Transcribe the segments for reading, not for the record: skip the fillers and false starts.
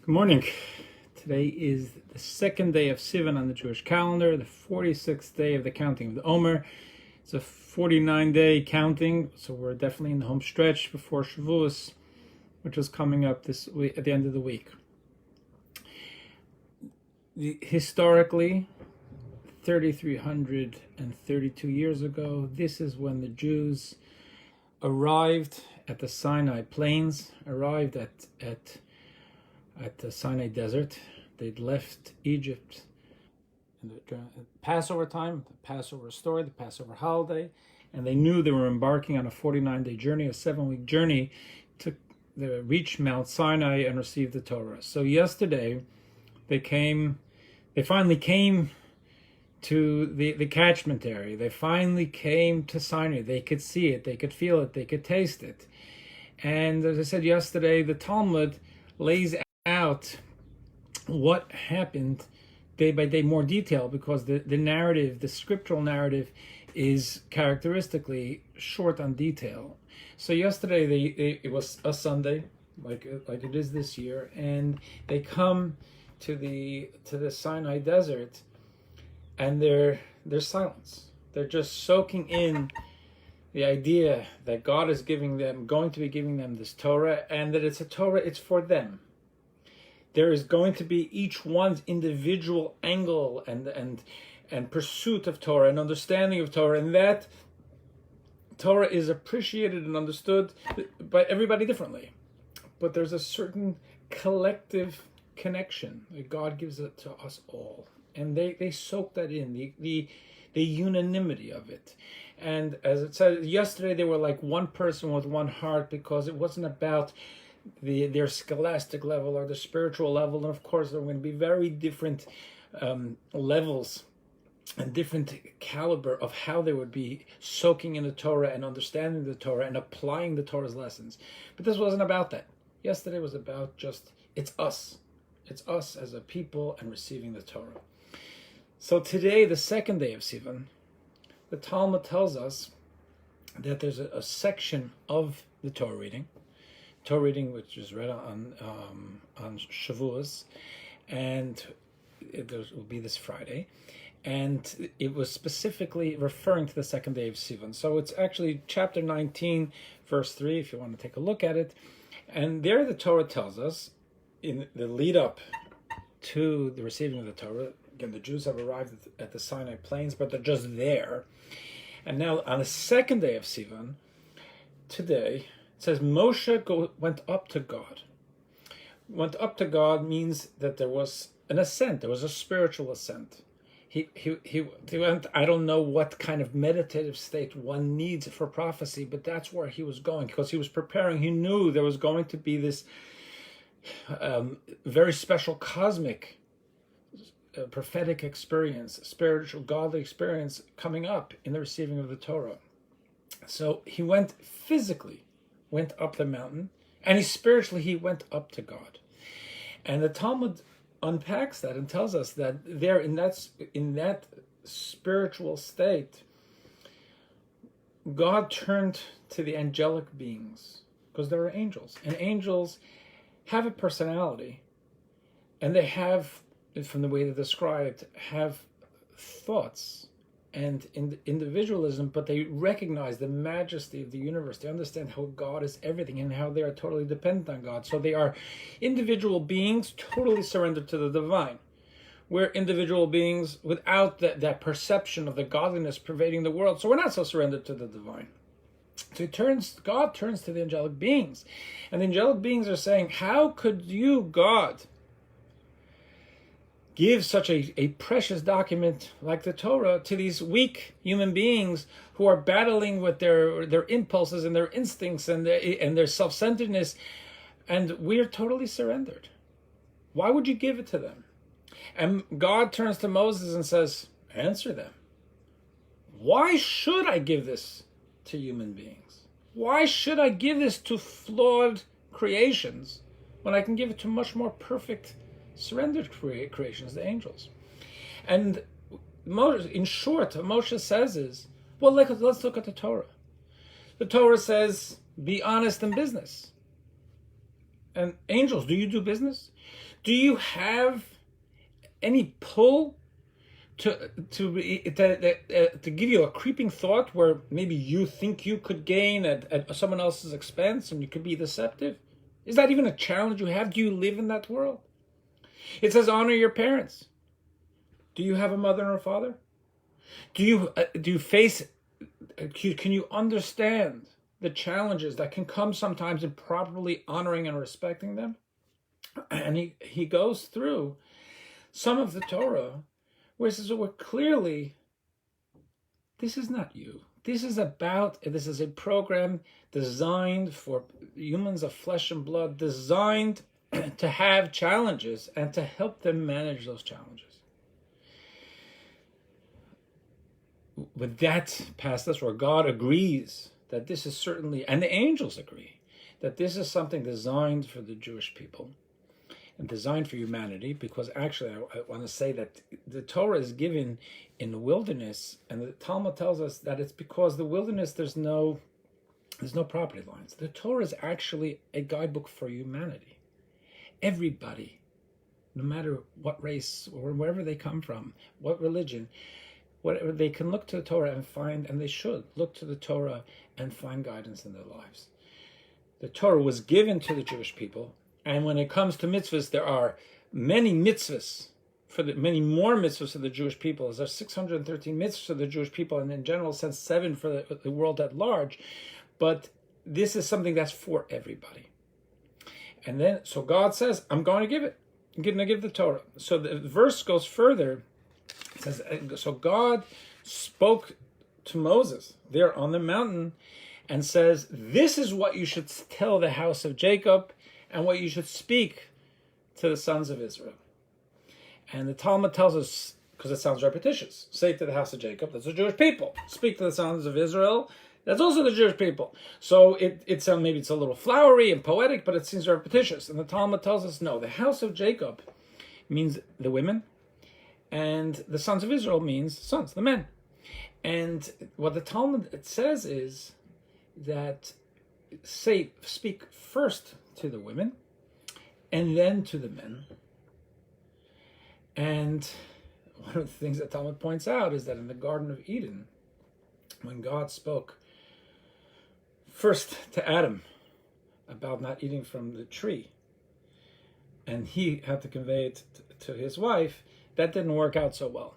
Good morning. Today is the second day of Sivan on the Jewish calendar, the 46th day of the counting of the Omer. It's a 49-day counting, so we're definitely in the home stretch before Shavuos, which is coming up this week, at the end of the week. Historically, 3,332 years ago, this is when the Jews arrived at the Sinai Plains, arrived at the Sinai Desert. They'd left Egypt in the Passover time, the Passover story, the Passover holiday, and they knew they were embarking on a 49-day journey, a 7-week journey to reach Mount Sinai and receive the Torah. So yesterday, they finally came to the catchment area. They finally came to Sinai. They could see it, they could feel it, they could taste it. And as I said yesterday, the Talmud lays out what happened day by day, more detail, because the narrative, the scriptural narrative, is characteristically short on detail. So yesterday it was a Sunday, like it is this year, and they come to the Sinai Desert, and there's silence. They're just soaking in the idea that God is going to be giving them this Torah, and that it's a Torah, it's for them. There is going to be each one's individual angle and pursuit of Torah and understanding of Torah, and that Torah is appreciated and understood by everybody differently. But there's a certain collective connection that God gives it to us all, and they soak that in, the unanimity of it. And as it said yesterday, they were like one person with one heart, because it wasn't about their scholastic level or the spiritual level. And of course, there are going to be very different levels and different caliber of how they would be soaking in the Torah and understanding the Torah and applying the Torah's lessons. But this wasn't about that. Yesterday was about just, it's us. It's us as a people and receiving the Torah. So today, the second day of Sivan, the Talmud tells us that there's a section of the Torah reading, which is read on Shavuos, and it will be this Friday, and it was specifically referring to the second day of Sivan. So it's actually chapter 19, verse 3, if you want to take a look at it. And there the Torah tells us, in the lead up to the receiving of the Torah, again, the Jews have arrived at the Sinai Plains, but they're just there. And now on the second day of Sivan, today, it says Moshe went up to God. Went up to God means that there was an ascent. There was a spiritual ascent. He went. I don't know what kind of meditative state one needs for prophecy, but that's where he was going, because he was preparing. He knew there was going to be this very special cosmic prophetic experience, spiritual godly experience coming up in the receiving of the Torah. So he went up the mountain, and he went up to God. And the Talmud unpacks that and tells us that there, in that spiritual state, God turned to the angelic beings, because there are angels, and angels have a personality, and they have, from the way they're described, have thoughts and individualism, but they recognize the majesty of the universe. They understand how God is everything and how they are totally dependent on God. So they are individual beings totally surrendered to the divine. We're individual beings without that perception of the godliness pervading the world. So we're not so surrendered to the divine. So God turns to the angelic beings. And the angelic beings are saying, how could you, God, give such a precious document like the Torah to these weak human beings who are battling with their impulses and their instincts and their self-centeredness, and we're totally surrendered? Why would you give it to them? And God turns to Moses and says, answer them. Why should I give this to human beings? Why should I give this to flawed creations when I can give it to much more perfect surrendered creations, the angels? And in short, what Moshe says is, well, let's look at the Torah. The Torah says, be honest in business. And angels, do you do business? Do you have any pull to give you a creeping thought where maybe you think you could gain at someone else's expense and you could be deceptive? Is that even a challenge you have? Do you live in that world? It says honor your parents. Do you have a mother or a father? Do you face? Can you understand the challenges that can come sometimes in properly honoring and respecting them? And he goes through some of the Torah where he says, well, clearly, this is not you. This is a program designed for humans of flesh and blood, designed to have challenges and to help them manage those challenges. With that passage where God agrees that this is certainly, and the angels agree, that this is something designed for the Jewish people and designed for humanity, because actually I want to say that the Torah is given in the wilderness, and the Talmud tells us that it's because the wilderness there's no property lines. The Torah is actually a guidebook for humanity. Everybody, no matter what race or wherever they come from, what religion, whatever, they can look to the Torah and find, and they should look to the Torah and find guidance in their lives. The Torah was given to the Jewish people, and when it comes to mitzvahs, there are many mitzvahs many more mitzvahs for the Jewish people. There's 613 mitzvahs for the Jewish people, and in general sense 7 for the world at large. But this is something that's for everybody. And then, so God says, I'm going to give it. I'm going to give the Torah. So the verse goes further. It says, so God spoke to Moses there on the mountain and says, this is what you should tell the house of Jacob and what you should speak to the sons of Israel. And the Talmud tells us, because it sounds repetitious, say to the house of Jacob, that's the Jewish people. Speak to the sons of Israel, that's also the Jewish people. So it's maybe it's a little flowery and poetic, but it seems repetitious. And the Talmud tells us, no, the house of Jacob means the women, and the sons of Israel means sons, the men. And what the Talmud says is that speak first to the women and then to the men. And one of the things that Talmud points out is that in the Garden of Eden, when God spoke first to Adam about not eating from the tree, and he had to convey it to his wife, that didn't work out so well.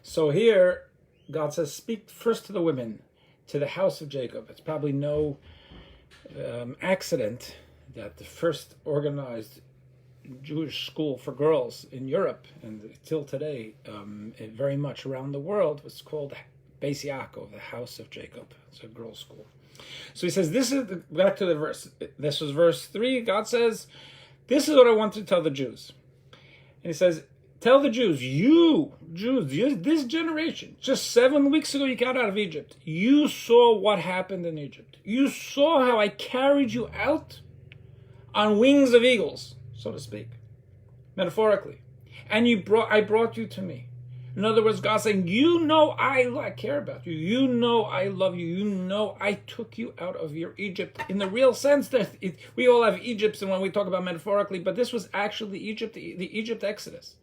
So here, God says, speak first to the women, to the house of Jacob. It's probably no accident that the first organized Jewish school for girls in Europe, and till today, very much around the world, was called Beis Yaakov, the house of Jacob. It's a girls' school. So he says, back to the verse. This was verse 3. God says, this is what I want to tell the Jews. And he says, tell the Jews, you Jews, this generation, just 7 weeks ago you got out of Egypt. You saw what happened in Egypt. You saw how I carried you out on wings of eagles, so to speak, metaphorically. And I brought you to me. In other words, God saying, you know I care about you. You know I love you. You know I took you out of your Egypt. In the real sense, that we all have Egypts, and when we talk about metaphorically, but this was actually Egypt, the Egypt Exodus.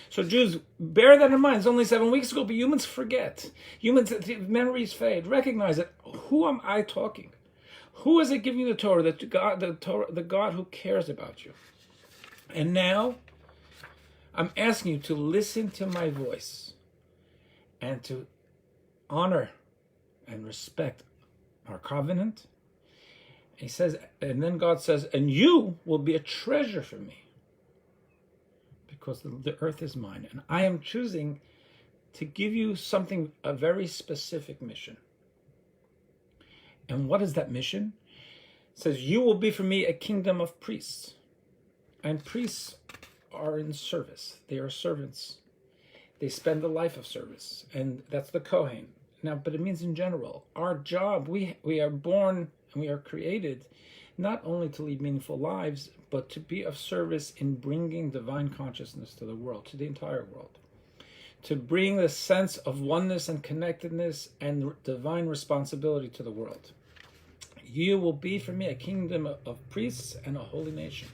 So Jews, bear that in mind. It's only 7 weeks ago, but humans forget. Memories fade. Recognize it. Who am I talking? Who is it giving you the Torah? The God who cares about you. And now, I'm asking you to listen to my voice and to honor and respect our covenant. He says, and then God says, and you will be a treasure for me, because the earth is mine, and I am choosing to give you something, a very specific mission. And what is that mission? It says, you will be for me a kingdom of priests. And priests are in service. They are servants. They spend a life of service. And that's the Kohen. Now, but it means in general, our job, we are born and we are created not only to lead meaningful lives, but to be of service in bringing divine consciousness to the world, to the entire world. To bring the sense of oneness and connectedness and divine responsibility to the world. You will be for me a kingdom of priests and a holy nation.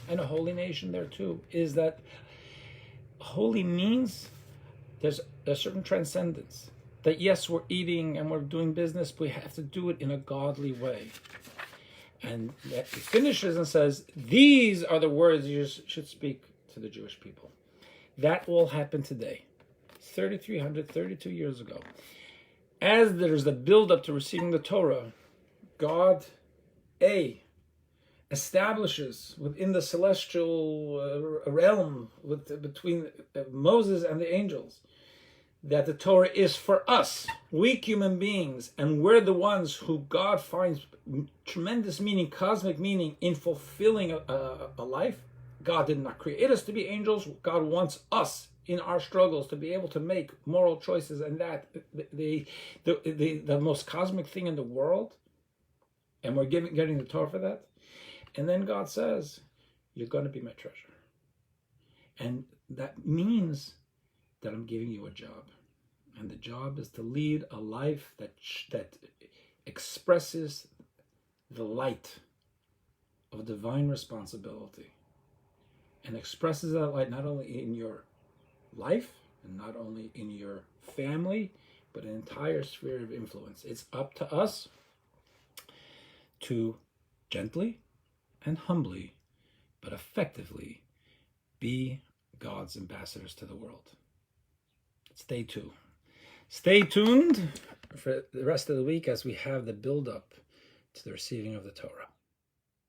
And a holy nation there too is that holy means there's a certain transcendence. That yes, we're eating and we're doing business, but we have to do it in a godly way. And he finishes and says, these are the words you should speak to the Jewish people. That all happened today, 3,332 years ago. As there's the build-up to receiving the Torah, God, establishes within the celestial realm between Moses and the angels that the Torah is for us, weak human beings, and we're the ones who God finds tremendous meaning, cosmic meaning in fulfilling a life. God did not create us to be angels. God wants us in our struggles to be able to make moral choices, and that the most cosmic thing in the world, and we're getting the Torah for that. And then God says, you're going to be my treasure. And that means that I'm giving you a job. And the job is to lead a life that expresses the light of divine responsibility. And expresses that light not only in your life, and not only in your family, but an entire sphere of influence. It's up to us to gently and humbly, but effectively, be God's ambassadors to the world. Stay tuned for the rest of the week as we have the build-up to the receiving of the Torah.